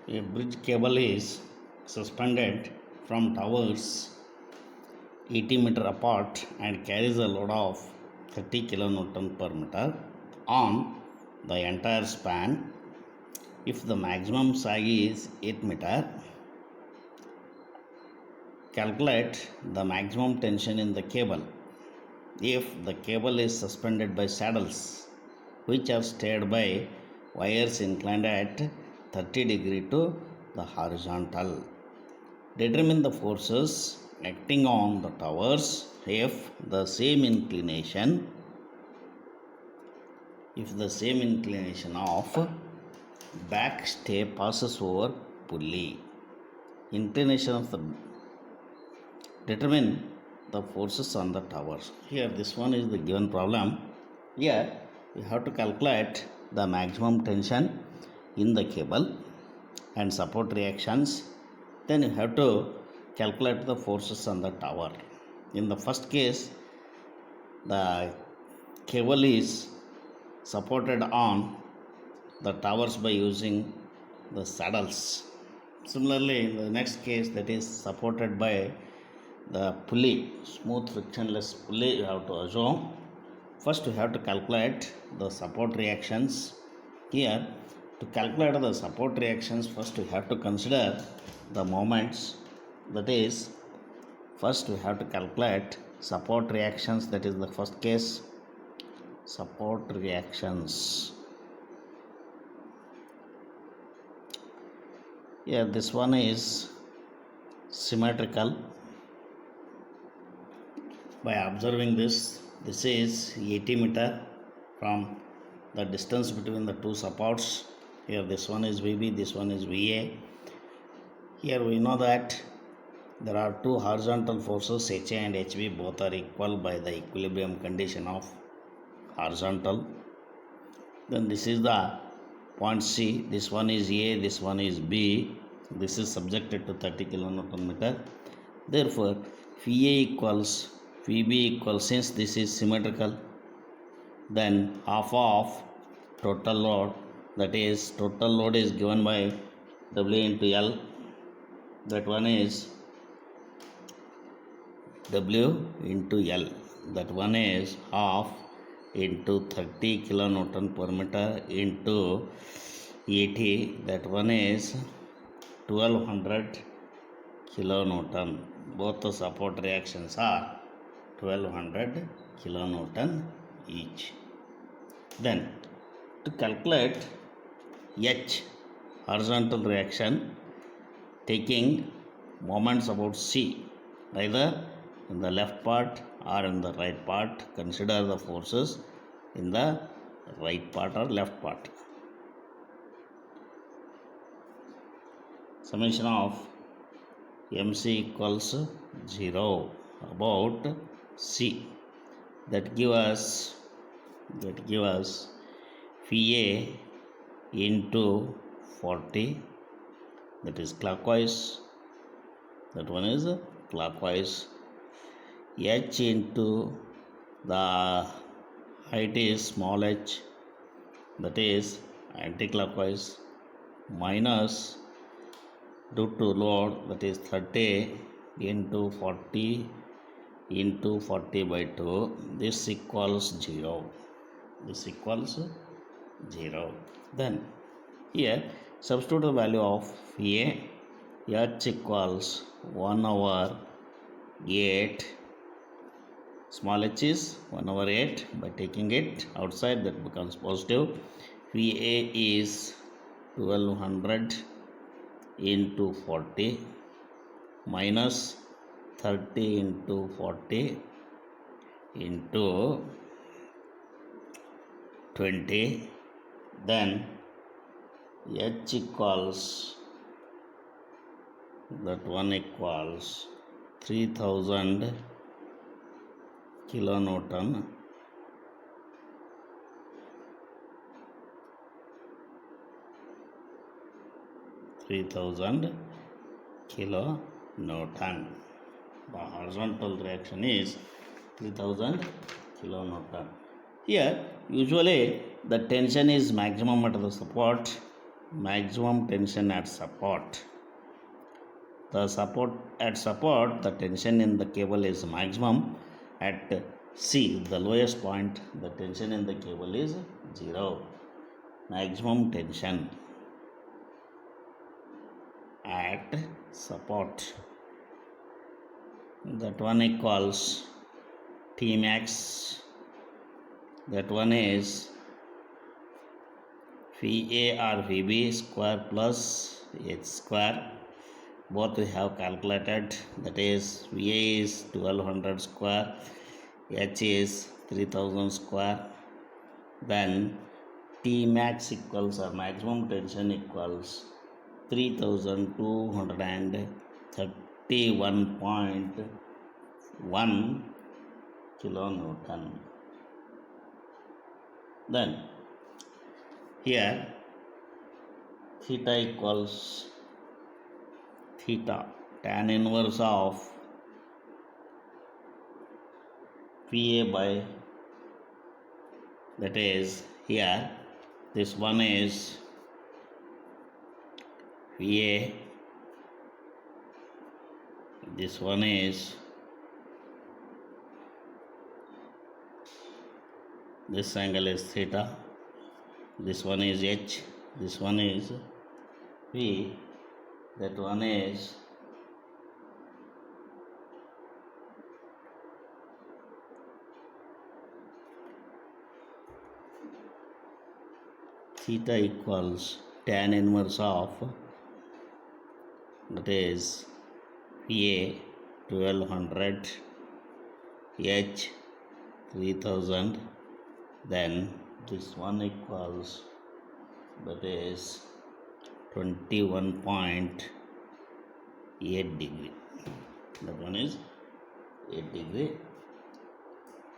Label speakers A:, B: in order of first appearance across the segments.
A: A bridge cable is suspended from towers 80 meter apart and carries a load of 30 kilonewton per meter on the entire span. If the maximum sag is 8 meter, calculate the maximum tension in the cable. If the cable is suspended by saddles which are steered by wires inclined at 30 degrees to the horizontal, determine the forces acting on the towers if the same inclination of back stay passes over pulley. Inclination of the determine the forces on the towers. Here this one is the given problem. Here we have to calculate the maximum tension in the cable and support reactions. Then you have to calculate the forces on the tower. In the first case, the cable is supported on the towers by using the saddles. Similarly, in the next case, that is supported by the pulley, smooth frictionless pulley you have to assume. First, you have to calculate the support reactions. Here, to calculate the support reactions, first you have to consider the moments. That is, first we have to calculate support reactions. That is the first case, support reactions. Here, this one is symmetrical. By observing this is 80 meter from the distance between the two supports. Here this one is VB, this one is VA. Here we know that there are two horizontal forces, HA and HB, both are equal by the equilibrium condition of horizontal. Then this is the point C, this one is A, this one is B. This is subjected to 30 kilonewton meter. Therefore, VA equals VB equals, since this is symmetrical, then half of total load, that is total load is given by W into L, that one is W into L, that one is half into 30 kilonewton per meter into 80, that one is 1200 kilonewton. Both the support reactions are 1200 kilonewton each. Then to calculate H, horizontal reaction, taking moments about C, either in the left part or in the right part, consider the forces in the right part or left part. Summation of MC equals 0 about C, that give us VA into 40, that is clockwise, that one is clockwise. H into the height is small h, that is anti-clockwise, minus due to load, that is 30 into 40 into 40 by 2, this equals 0. This equals 0. Then here substitute the value of VA. H equals 1 over 8. Small h is 1 over 8. By taking it outside, that becomes positive. VA is 1200 into 40 minus 30 into 40 into 20. Then H equals, that one equals 3000 kilonewton. (3000 kilonewton). The horizontal reaction is 3000 kilonewton. Here, usually the tension is maximum at the support, maximum tension at support. The tension in the cable is maximum. At C, the lowest point, the tension in the cable is 0. Maximum tension at support, that one equals T max, that one is VA or VB square plus H square. Both we have calculated, that is VA is 1200 square, H is 3000 square. Then T max equals, or maximum tension equals, 3231.1 kilonewton. Then here theta equals theta tan inverse of PA by, that is here this one is VA, this one is, this angle is theta, this one is H, this one is V, that one is theta equals tan inverse of, that is VA 1200, H 3000, then this one equals, that is 21.8 degree, that one is 8 degree.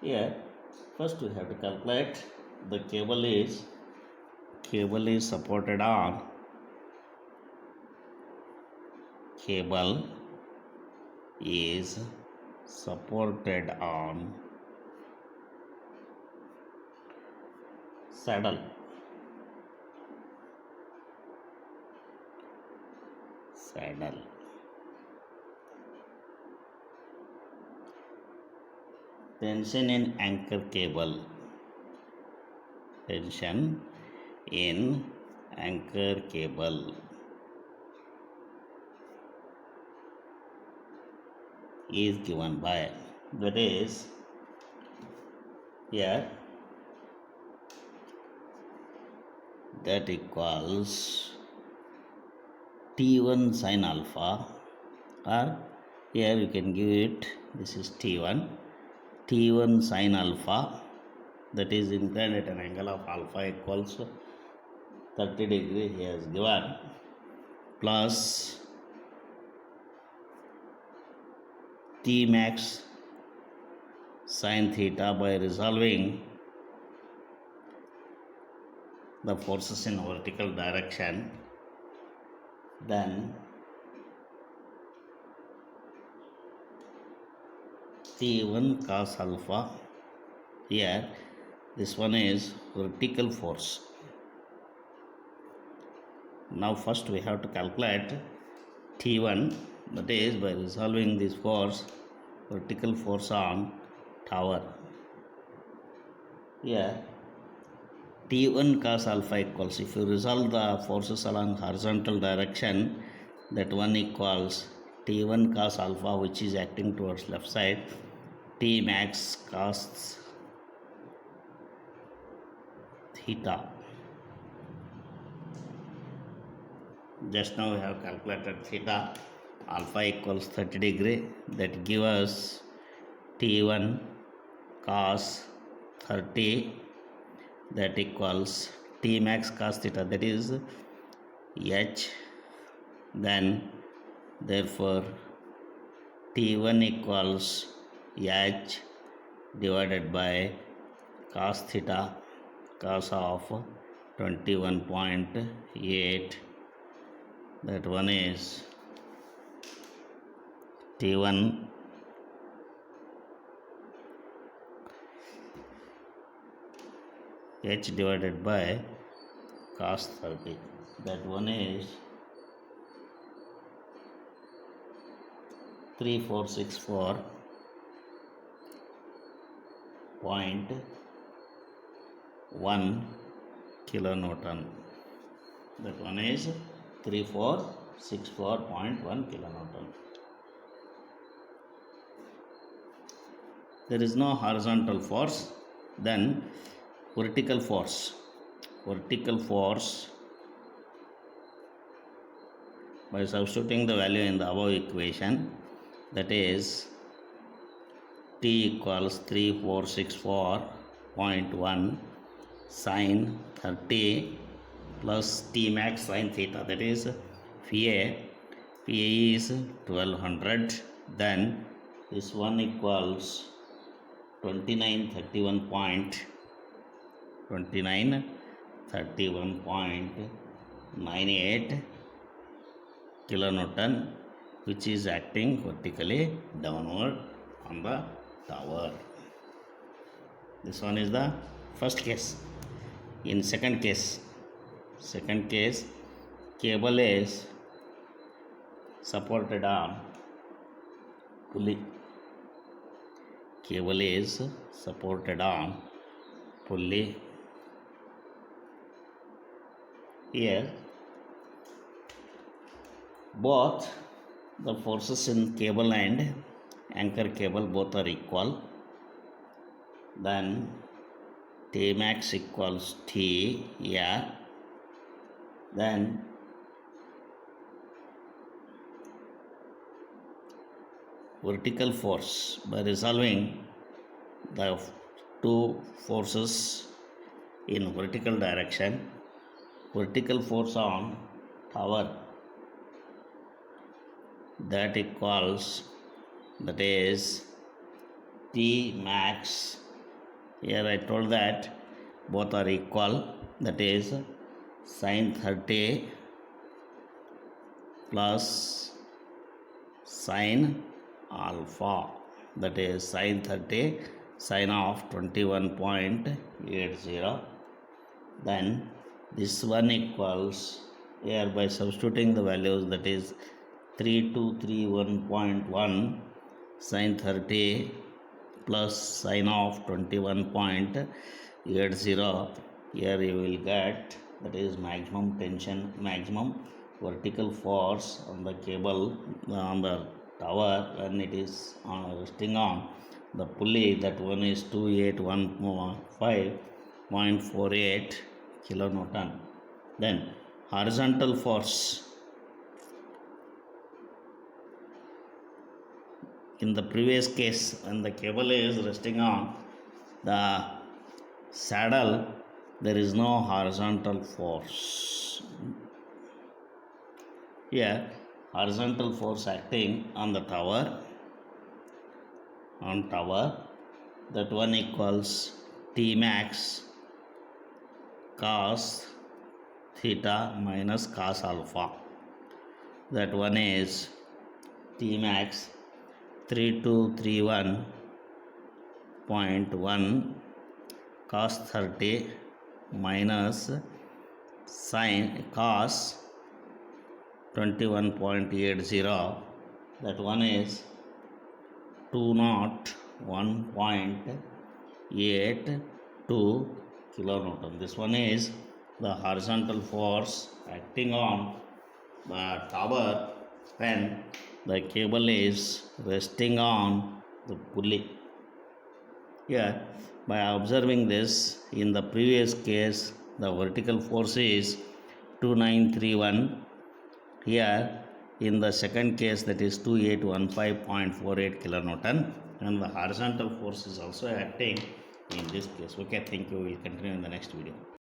A: Here first we have to calculate the cable is supported on, cable is supported on saddle, tension in anchor cable, tension in anchor cable is given by, that is here, that equals T1 sin alpha, or here you can give it, this is T1 sin alpha, that is inclined at an angle of alpha equals 30 degree he has given, plus T max sin theta by resolving the forces in vertical direction, then T1 cos alpha, here this one is vertical force. Now first we have to calculate T1, that is by resolving this force, vertical force on tower. Here T1 cos alpha equals, if you resolve the forces along horizontal direction, that one equals T1 cos alpha, which is acting towards left side, T max cos theta. Just now we have calculated theta, alpha equals 30 degree, that gives us T1 cos 30, that equals T max cos theta, that is H, then therefore T1 equals H divided by cos theta, cos of 21.8, that one is T1 H divided by cos 30. That one is 3464.1 kilonewton. That one is 3464.1 kilonewton. There is no horizontal force. Then vertical force. Vertical force, by substituting the value in the above equation, that is T equals 3464.1 sine 30 plus T max sine theta, that is Phi is 1200. Then this one equals 2931.98 kilonewton, which is acting vertically downward on the tower. This one is the first case. In second case, cable is supported on pulley. Cable is supported on pulley. Here both the forces in cable and anchor cable both are equal. Then T max equals T here. Then vertical force, by resolving the two forces in vertical direction, vertical force on tower, that equals, that is T max. Here I told that both are equal, that is sine 30 plus sine alpha, that is sine 30 sine of 21.80. Then this one equals, here by substituting the values, that is 3231.1 sine 30 plus sine of 21.80. Here you will get, that is maximum tension, maximum vertical force on the cable, on the tower when it is resting on the pulley. That one is 2815.48 kilonewton. Then horizontal force, in the previous case, when the cable is resting on the saddle, there is no horizontal force. Here horizontal force acting on the tower, that one equals T max cos theta minus cos alpha. That one is T max 3231.1 cos 30 minus sine cos 21.80. That one is 201.82 kilonewton. This one is the horizontal force acting on the tower when the cable is resting on the pulley. Here, by observing this, in the previous case, the vertical force is 2931. Here, in the second case, that is 2815.48 kilonewton, and the horizontal force is also acting in this case. Okay, thank you. We will continue in the next video.